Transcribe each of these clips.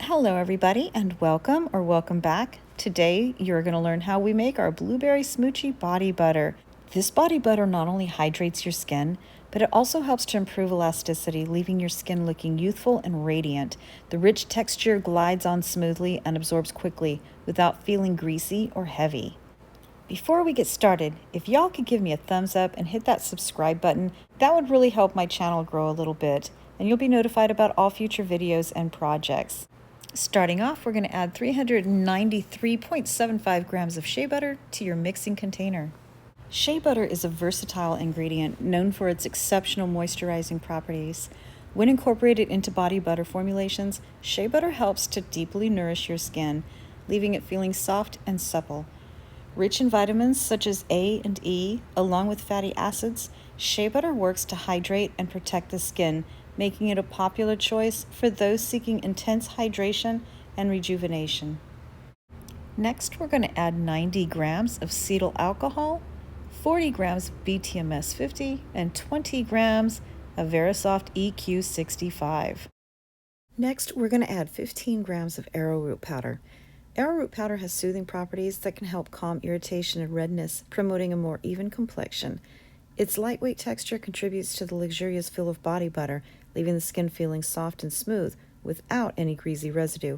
Hello everybody and welcome or welcome back. Today you're going to learn how we make our blueberry smoochy body butter. This body butter not only hydrates your skin, but it also helps to improve elasticity, leaving your skin looking youthful and radiant. The rich texture glides on smoothly and absorbs quickly without feeling greasy or heavy. Before we get started, if y'all could give me a thumbs up and hit that subscribe button, that would really help my channel grow a little bit, and you'll be notified about all future videos and projects. Starting off, we're going to add 393.75 grams of shea butter to your mixing container. Shea butter is a versatile ingredient known for its exceptional moisturizing properties. When incorporated into body butter formulations, shea butter helps to deeply nourish your skin, leaving it feeling soft and supple. Rich in vitamins such as A and E, along with fatty acids, shea butter works to hydrate and protect the skin, making it a popular choice for those seeking intense hydration and rejuvenation. Next, we're going to add 90 grams of Cetyl Alcohol, 40 grams of BTMS 50, and 20 grams of Varisoft EQ 65. Next, we're going to add 15 grams of Arrowroot Powder. Arrowroot powder has soothing properties that can help calm irritation and redness, promoting a more even complexion. Its lightweight texture contributes to the luxurious feel of body butter, leaving the skin feeling soft and smooth without any greasy residue.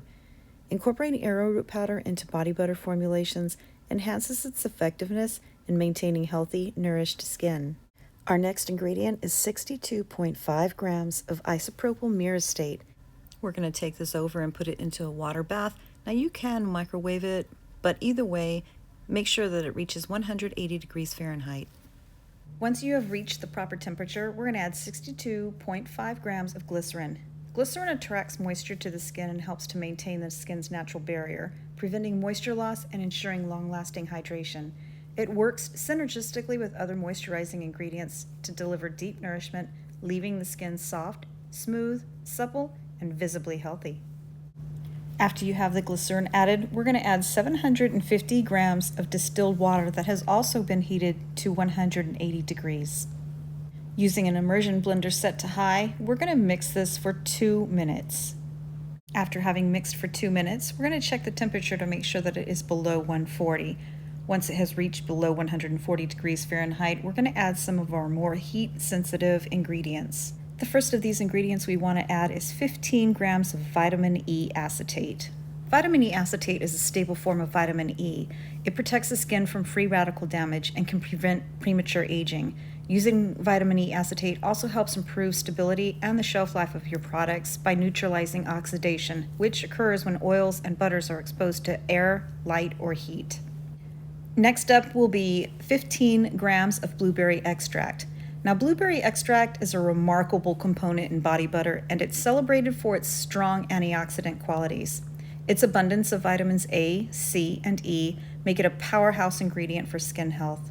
Incorporating arrowroot powder into body butter formulations enhances its effectiveness in maintaining healthy, nourished skin. Our next ingredient is 62.5 grams of Isopropyl Myristate. We're going to take this over and put it into a water bath. Now you can microwave it, but either way, make sure that it reaches 180 degrees Fahrenheit. Once you have reached the proper temperature, we're going to add 62.5 grams of glycerin. Glycerin attracts moisture to the skin and helps to maintain the skin's natural barrier, preventing moisture loss and ensuring long-lasting hydration. It works synergistically with other moisturizing ingredients to deliver deep nourishment, leaving the skin soft, smooth, supple, and visibly healthy. After you have the glycerin added, we're going to add 750 grams of distilled water that has also been heated to 180 degrees. Using an immersion blender set to high, we're going to mix this for 2 minutes. After having mixed for 2 minutes, we're going to check the temperature to make sure that it is below 140. Once it has reached below 140 degrees Fahrenheit, we're going to add some of our more heat-sensitive ingredients. The first of these ingredients we want to add is 15 grams of vitamin E acetate. Vitamin E acetate is a stable form of vitamin E. It protects the skin from free radical damage and can prevent premature aging. Using vitamin E acetate also helps improve stability and the shelf life of your products by neutralizing oxidation, which occurs when oils and butters are exposed to air, light, or heat. Next up will be 15 grams of blueberry extract. Now, blueberry extract is a remarkable component in body butter, and it's celebrated for its strong antioxidant qualities. Its abundance of vitamins A, C, and E make it a powerhouse ingredient for skin health.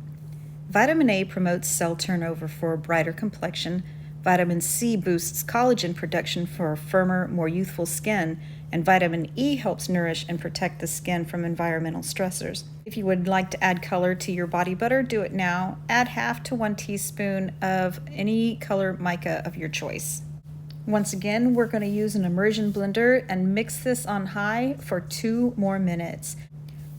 Vitamin A promotes cell turnover for a brighter complexion, vitamin C boosts collagen production for a firmer, more youthful skin, and vitamin E helps nourish and protect the skin from environmental stressors. If you would like to add color to your body butter, do it now. Add half to 1 teaspoon of any color mica of your choice. Once again, we're going to use an immersion blender and mix this on high for 2 more minutes.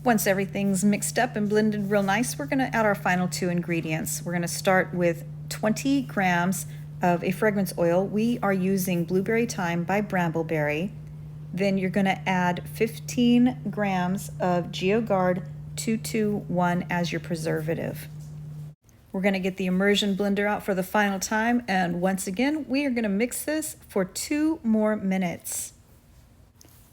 Once everything's mixed up and blended real nice, we're going to add our final 2 ingredients. We're going to start with 20 grams of a fragrance oil. We are using Blueberry Thyme by Brambleberry. Then you're going to add 15 grams of Geogard 221 as your preservative. We're going to get the immersion blender out for the final time, and once again, we are going to mix this for 2 more minutes.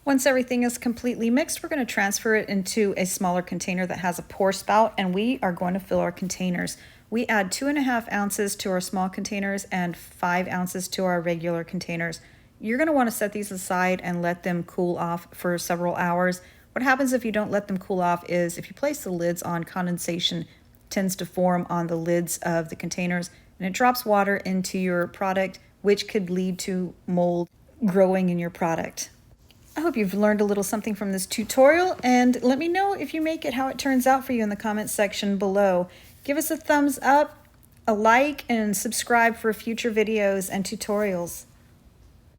Once everything is completely mixed, we're going to transfer it into a smaller container that has a pour spout, and we are going to fill our containers. We add 2.5 ounces to our small containers and 5 ounces to our regular containers. You're going to want to set these aside and let them cool off for several hours. What happens if you don't let them cool off is if you place the lids on, condensation tends to form on the lids of the containers, and it drops water into your product, which could lead to mold growing in your product. I hope you've learned a little something from this tutorial, and let me know if you make it how it turns out for you in the comments section below. Give us a thumbs up, a like, and subscribe for future videos and tutorials.